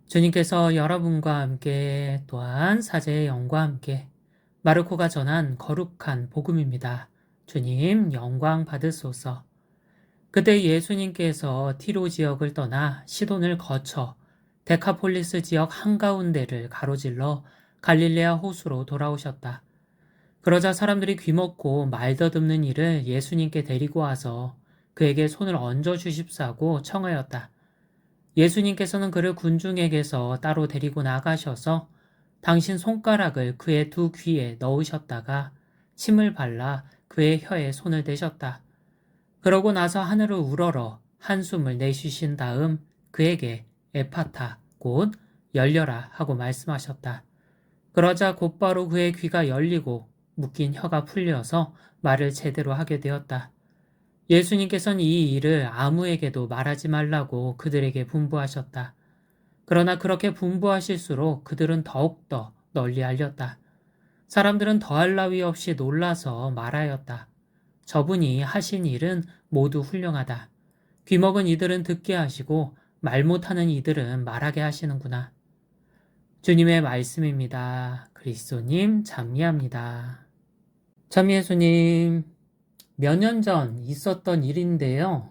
주님께서 여러분과 함께 또한 사제의 영과 함께 마르코가 전한 거룩한 복음입니다. 주님 영광 받으소서. 그때 예수님께서 티로 지역을 떠나 시돈을 거쳐 데카폴리스 지역 한가운데를 가로질러 갈릴레아 호수로 돌아오셨다. 그러자 사람들이 귀먹고 말더듬는 이를 예수님께 데리고 와서 그에게 손을 얹어 주십사고 청하였다. 예수님께서는 그를 군중에게서 따로 데리고 나가셔서 당신 손가락을 그의 두 귀에 넣으셨다가 침을 발라 그의 혀에 손을 대셨다. 그러고 나서 하늘을 우러러 한숨을 내쉬신 다음 그에게 에파타 곧 열려라 하고 말씀하셨다. 그러자 곧바로 그의 귀가 열리고 묶인 혀가 풀려서 말을 제대로 하게 되었다. 예수님께서는 이 일을 아무에게도 말하지 말라고 그들에게 분부하셨다. 그러나 그렇게 분부하실수록 그들은 더욱더 널리 알렸다. 사람들은 더할 나위 없이 놀라서 말하였다. 저분이 하신 일은 모두 훌륭하다. 귀먹은 이들은 듣게 하시고 말 못하는 이들은 말하게 하시는구나. 주님의 말씀입니다. 그리스도님 찬미합니다. 찬미 예수님, 몇 년 전 있었던 일인데요.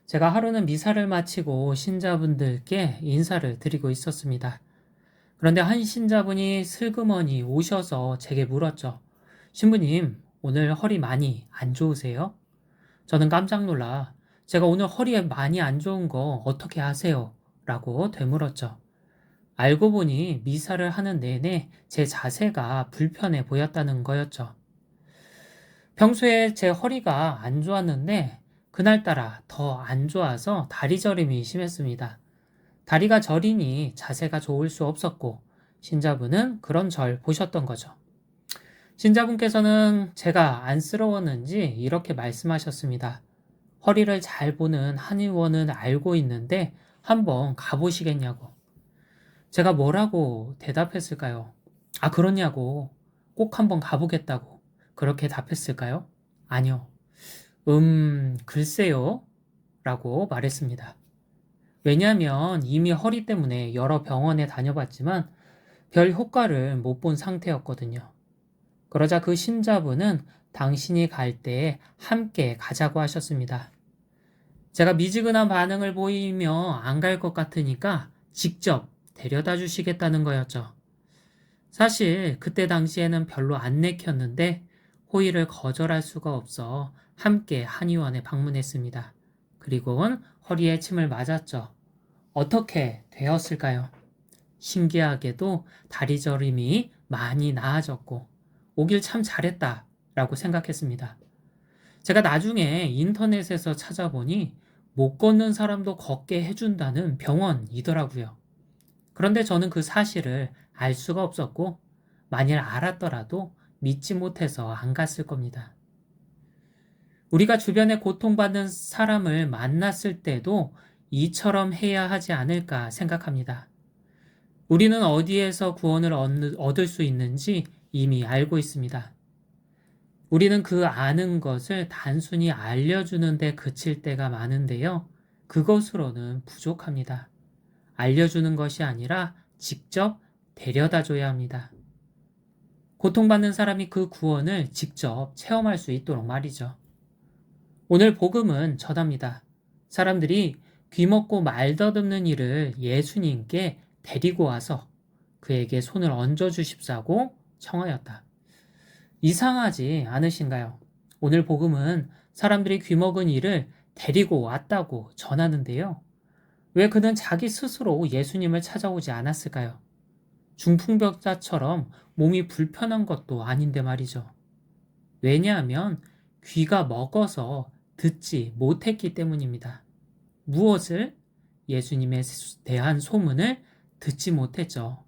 제가 하루는 미사를 마치고 신자분들께 인사를 드리고 있었습니다. 그런데 한 신자분이 슬그머니 오셔서 제게 물었죠. 신부님, 오늘 허리 많이 안 좋으세요? 저는 깜짝 놀라 제가 오늘 허리에 많이 안 좋은 거 어떻게 아세요? 라고 되물었죠. 알고 보니 미사를 하는 내내 제 자세가 불편해 보였다는 거였죠. 평소에 제 허리가 안 좋았는데 그날따라 더 안 좋아서 다리 저림이 심했습니다. 다리가 저리니 자세가 좋을 수 없었고 신자분은 그런 절 보셨던 거죠. 신자분께서는 제가 안쓰러웠는지 이렇게 말씀하셨습니다. 허리를 잘 보는 한의원은 알고 있는데 한번 가보시겠냐고. 제가 뭐라고 대답했을까요? 아, 그러냐고. 꼭 한번 가보겠다고. 그렇게 답했을까요? 아니요. 글쎄요. 라고 말했습니다. 왜냐하면 이미 허리 때문에 여러 병원에 다녀봤지만 별 효과를 못 본 상태였거든요. 그러자 그 신자분은 당신이 갈 때 함께 가자고 하셨습니다. 제가 미지근한 반응을 보이며 안 갈 것 같으니까 직접 데려다 주시겠다는 거였죠. 사실 그때 당시에는 별로 안 내켰는데 호의를 거절할 수가 없어 함께 한의원에 방문했습니다. 그리고는 허리에 침을 맞았죠. 어떻게 되었을까요? 신기하게도 다리 저림이 많이 나아졌고 오길 참 잘했다 라고 생각했습니다. 제가 나중에 인터넷에서 찾아보니 못 걷는 사람도 걷게 해준다는 병원이더라고요. 그런데 저는 그 사실을 알 수가 없었고 만일 알았더라도 믿지 못해서 안 갔을 겁니다. 우리가 주변에 고통받는 사람을 만났을 때도 이처럼 해야 하지 않을까 생각합니다. 우리는 어디에서 구원을 얻을 수 있는지 이미 알고 있습니다. 우리는 그 아는 것을 단순히 알려주는 데 그칠 때가 많은데요. 그것으로는 부족합니다. 알려주는 것이 아니라 직접 데려다 줘야 합니다. 고통받는 사람이 그 구원을 직접 체험할 수 있도록 말이죠. 오늘 복음은 전합니다. 사람들이 귀먹고 말더듬는 이를 예수님께 데리고 와서 그에게 손을 얹어 주십사고 청하였다. 이상하지 않으신가요? 오늘 복음은 사람들이 귀먹은 이를 데리고 왔다고 전하는데요. 왜 그는 자기 스스로 예수님을 찾아오지 않았을까요? 중풍병자처럼 몸이 불편한 것도 아닌데 말이죠. 왜냐하면 귀가 먹어서 듣지 못했기 때문입니다. 무엇을? 예수님에 대한 소문을 듣지 못했죠.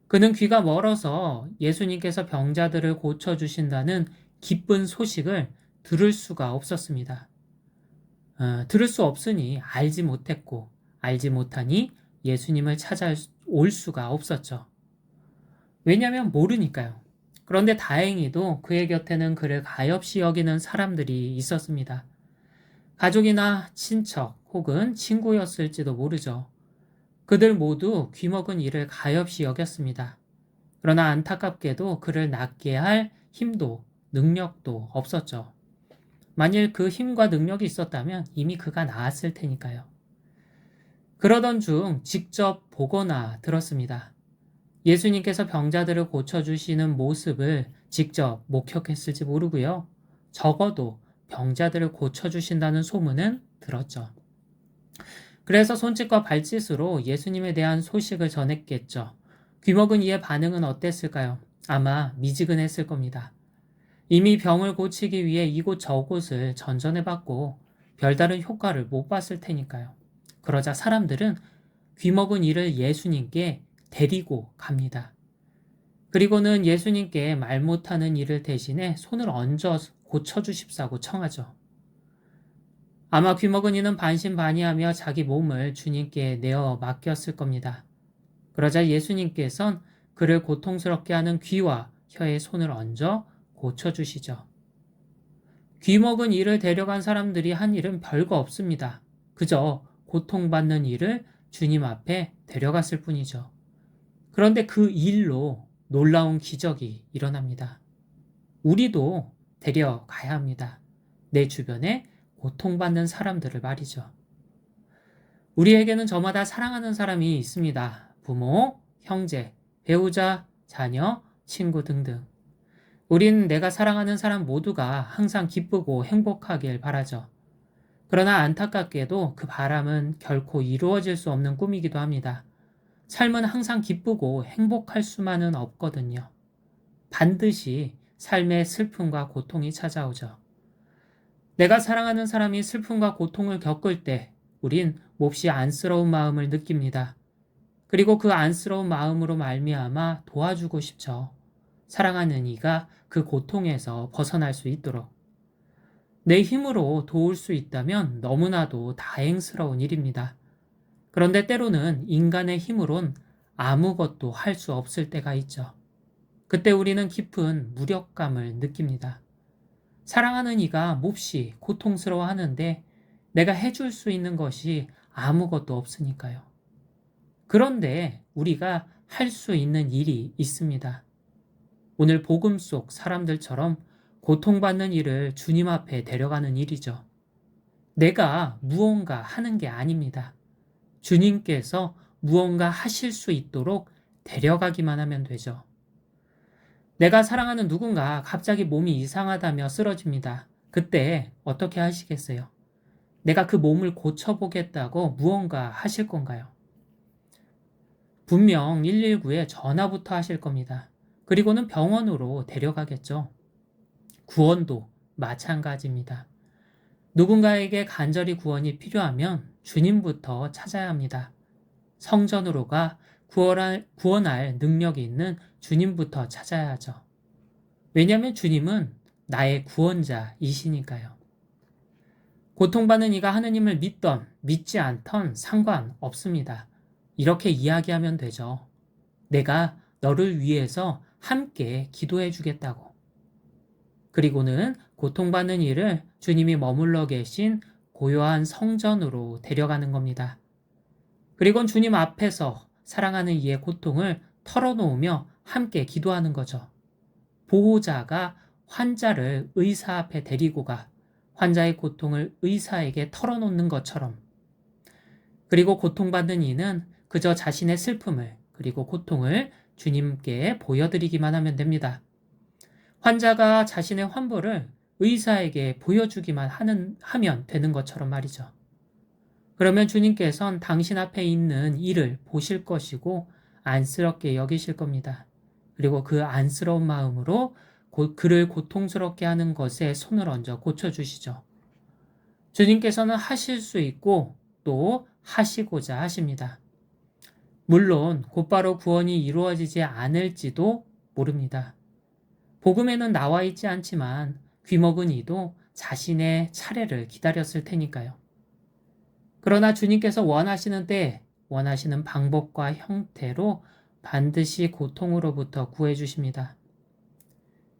그는 귀가 멀어서 예수님께서 병자들을 고쳐주신다는 기쁜 소식을 들을 수가 없었습니다. 들을 수 없으니 알지 못했고, 알지 못하니 예수님을 찾아올 수가 없었죠. 왜냐하면 모르니까요. 그런데 다행히도 그의 곁에는 그를 가엾이 여기는 사람들이 있었습니다. 가족이나 친척 혹은 친구였을지도 모르죠. 그들 모두 귀먹은 이를 가엾이 여겼습니다. 그러나 안타깝게도 그를 낫게 할 힘도 능력도 없었죠. 만일 그 힘과 능력이 있었다면 이미 그가 나았을 테니까요. 그러던 중 직접 보거나 들었습니다. 예수님께서 병자들을 고쳐주시는 모습을 직접 목격했을지 모르고요. 적어도 병자들을 고쳐주신다는 소문은 들었죠. 그래서 손짓과 발짓으로 예수님에 대한 소식을 전했겠죠. 귀먹은 이의 반응은 어땠을까요? 아마 미지근했을 겁니다. 이미 병을 고치기 위해 이곳 저곳을 전전해봤고 별다른 효과를 못 봤을 테니까요. 그러자 사람들은 귀먹은 이를 예수님께 데리고 갑니다. 그리고는 예수님께 말 못하는 이를 대신에 손을 얹어 고쳐주십사고 청하죠. 아마 귀먹은 이는 반신반의하며 자기 몸을 주님께 내어 맡겼을 겁니다. 그러자 예수님께선 그를 고통스럽게 하는 귀와 혀에 손을 얹어 고쳐주시죠. 귀먹은 이를 데려간 사람들이 한 일은 별거 없습니다. 그저 고통받는 이를 주님 앞에 데려갔을 뿐이죠. 그런데 그 일로 놀라운 기적이 일어납니다. 우리도 데려가야 합니다. 내 주변에 고통받는 사람들을 말이죠. 우리에게는 저마다 사랑하는 사람이 있습니다. 부모, 형제, 배우자, 자녀, 친구 등등. 우린 내가 사랑하는 사람 모두가 항상 기쁘고 행복하길 바라죠. 그러나 안타깝게도 그 바람은 결코 이루어질 수 없는 꿈이기도 합니다. 삶은 항상 기쁘고 행복할 수만은 없거든요. 반드시 삶에 슬픔과 고통이 찾아오죠. 내가 사랑하는 사람이 슬픔과 고통을 겪을 때 우린 몹시 안쓰러운 마음을 느낍니다. 그리고 그 안쓰러운 마음으로 말미암아 도와주고 싶죠. 사랑하는 이가 그 고통에서 벗어날 수 있도록. 내 힘으로 도울 수 있다면 너무나도 다행스러운 일입니다. 그런데 때로는 인간의 힘으론 아무것도 할 수 없을 때가 있죠. 그때 우리는 깊은 무력감을 느낍니다. 사랑하는 이가 몹시 고통스러워하는데 내가 해줄 수 있는 것이 아무것도 없으니까요. 그런데 우리가 할 수 있는 일이 있습니다. 오늘 복음 속 사람들처럼 고통받는 일을 주님 앞에 데려가는 일이죠. 내가 무언가 하는 게 아닙니다. 주님께서 무언가 하실 수 있도록 데려가기만 하면 되죠. 내가 사랑하는 누군가 갑자기 몸이 이상하다며 쓰러집니다. 그때 어떻게 하시겠어요? 내가 그 몸을 고쳐보겠다고 무언가 하실 건가요? 분명 119에 전화부터 하실 겁니다. 그리고는 병원으로 데려가겠죠. 구원도 마찬가지입니다. 누군가에게 간절히 구원이 필요하면 주님부터 찾아야 합니다. 성전으로 가 구원할 능력이 있는 주님부터 찾아야 하죠. 왜냐하면 주님은 나의 구원자이시니까요. 고통받는 이가 하느님을 믿던 믿지 않던 상관없습니다. 이렇게 이야기하면 되죠. 내가 너를 위해서 함께 기도해 주겠다고. 그리고는 고통받는 이를 주님이 머물러 계신 고요한 성전으로 데려가는 겁니다. 그리고 주님 앞에서 사랑하는 이의 고통을 털어놓으며 함께 기도하는 거죠. 보호자가 환자를 의사 앞에 데리고 가 환자의 고통을 의사에게 털어놓는 것처럼. 그리고 고통받는 이는 그저 자신의 슬픔을 그리고 고통을 주님께 보여드리기만 하면 됩니다. 환자가 자신의 환부를 의사에게 보여주기만 하면 되는 것처럼 말이죠. 그러면 주님께서는 당신 앞에 있는 일을 보실 것이고 안쓰럽게 여기실 겁니다. 그리고 그 안쓰러운 마음으로 그를 고통스럽게 하는 것에 손을 얹어 고쳐주시죠. 주님께서는 하실 수 있고 또 하시고자 하십니다. 물론 곧바로 구원이 이루어지지 않을지도 모릅니다. 복음에는 나와 있지 않지만 귀먹은 이도 자신의 차례를 기다렸을 테니까요. 그러나 주님께서 원하시는 때, 원하시는 방법과 형태로 반드시 고통으로부터 구해주십니다.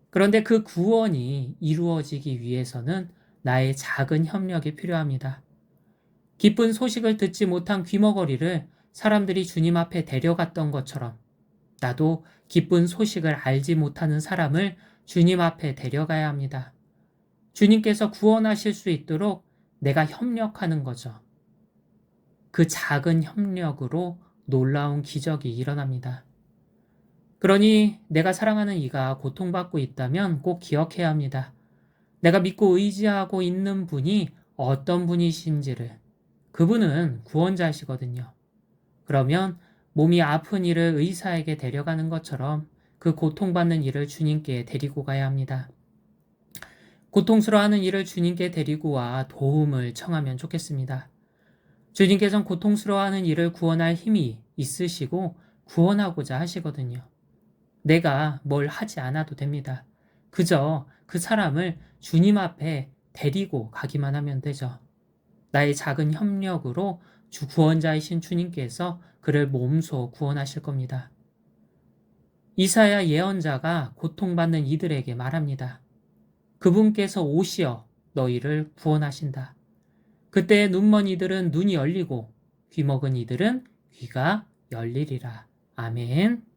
그런데 그 구원이 이루어지기 위해서는 나의 작은 협력이 필요합니다. 기쁜 소식을 듣지 못한 귀머거리를 사람들이 주님 앞에 데려갔던 것처럼 나도 기쁜 소식을 알지 못하는 사람을 주님 앞에 데려가야 합니다. 주님께서 구원하실 수 있도록 내가 협력하는 거죠. 그 작은 협력으로 놀라운 기적이 일어납니다. 그러니 내가 사랑하는 이가 고통받고 있다면 꼭 기억해야 합니다. 내가 믿고 의지하고 있는 분이 어떤 분이신지를. 그분은 구원자시거든요. 그러면 몸이 아픈 이를 의사에게 데려가는 것처럼 그 고통받는 이를 주님께 데리고 가야 합니다. 고통스러워하는 이를 주님께 데리고 와 도움을 청하면 좋겠습니다. 주님께서는 고통스러워하는 이를 구원할 힘이 있으시고 구원하고자 하시거든요. 내가 뭘 하지 않아도 됩니다. 그저 그 사람을 주님 앞에 데리고 가기만 하면 되죠. 나의 작은 협력으로 주 구원자이신 주님께서 그를 몸소 구원하실 겁니다. 이사야 예언자가 고통받는 이들에게 말합니다. 그분께서 오시어 너희를 구원하신다. 그때 눈먼 이들은 눈이 열리고 귀 먹은 이들은 귀가 열리리라. 아멘.